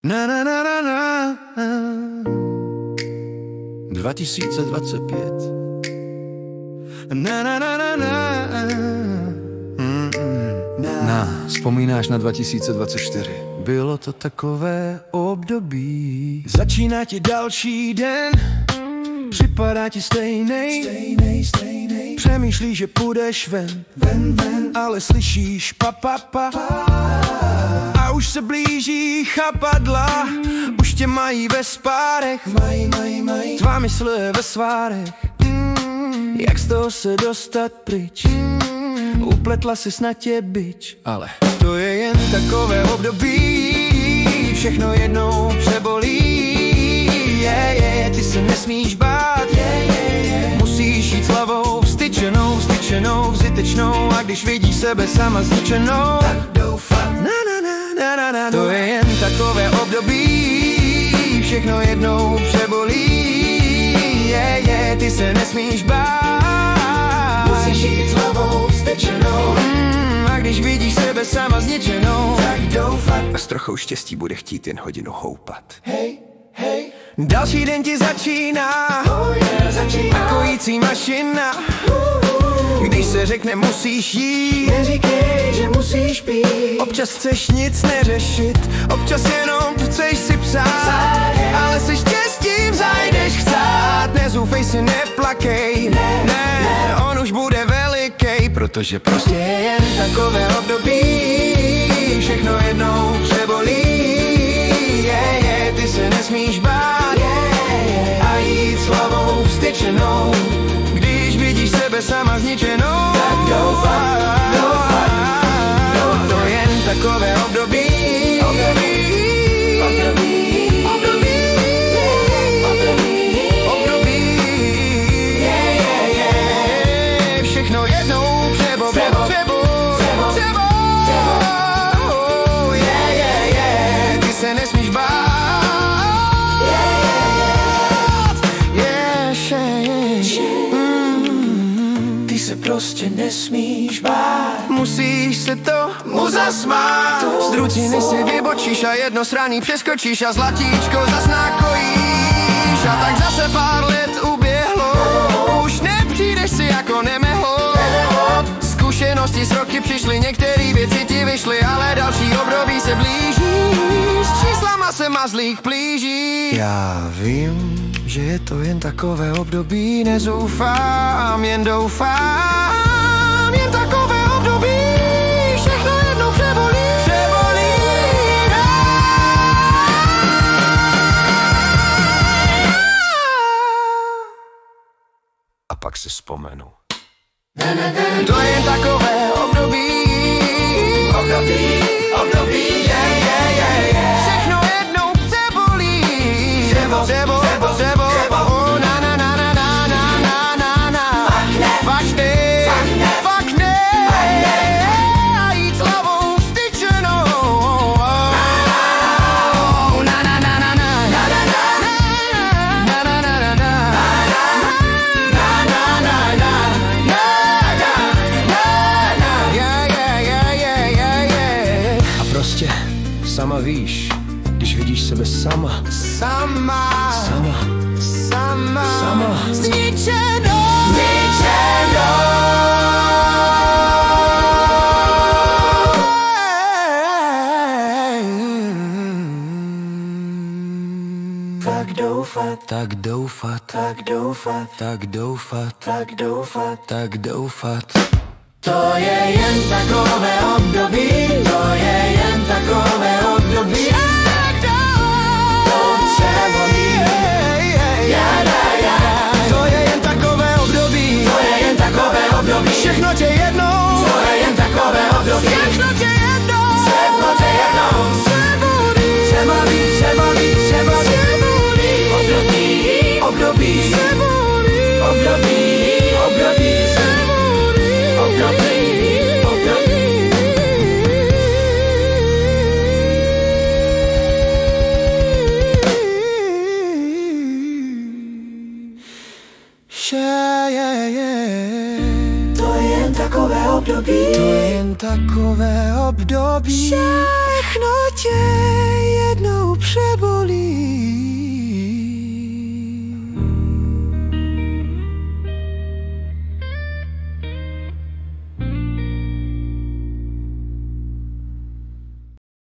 Na na na na na 2025 na na na na na vzpomínáš na 2024? Bylo to takové období. Začíná ti další den, připadá ti stejnej. Přemýšlíš, že půjdeš ven, ale slyšíš pa. A už se blíží chapadla, už tě mají ve spárech. Tvá mysl je ve svárech. Jak z toho se dostat pryč? Upletla si snad tě bič, ale to je jen takové období. Všechno jednou přebolí. Ty se nesmíš bát. Musíš jít s hlavou vstyčenou, vzitečnou. A když vidíš sebe sama zničenou, tak doufat. To je jen takové období. Všechno jednou přebolí. Ty se nesmíš bát. Musíš jít s hlavou vstyčenou. A když vidíš sebe sama zničenou, tak doufat. A s trochou štěstí bude chtít jen hodinu houpat. Hej. Další den ti začíná, jako jící mašina. Když se řekne musíš jít, neříkej, že musíš pít. Občas chceš nic neřešit, občas jenom chceš si psát. Ale se štěstím zajdeš chcát. Nezoufej si, neplakej, ne, on už bude velikej. Protože prostě je jen takové období. Všechno jednou přebolí. Ty se nesmíš bát a jít s hlavou vstyčenou. Když vidíš sebe sama zničenou, tak doufat. To je jen takové období. Všechno jednou ty se nesmíš bát. Ty se prostě nesmíš bát. Musíš se tomu zasmát. Z rutiny si vybočíš a jedno sraní přeskočíš a zlatíčko zas nakojíš. A tak zase pár let uběhlo, už nepřijdeš si jako nemehlo. Zkušenosti s roky přišly, některé věci ti vyšly, ale další období se blíží. S číslama se mazlík plíží. Já vím, že je to jen takové období. Nezoufám, jen doufám. Jen takové období. Všechno jednou přebolí. A pak si vzpomenu. To je jen takové období. Všechno jednou přebolí. Přebo. Fakt ne. A jít s hlavou vstyčenou. A prostě sama víš, když vidíš sebe sama zničenou. Tak doufat. To je jen takové období. To přebolí. To je jen takové období. Všechno tě jednou. To je jen takové období. Všechno tě jednou. Období. To je jen takové období. Všechno tě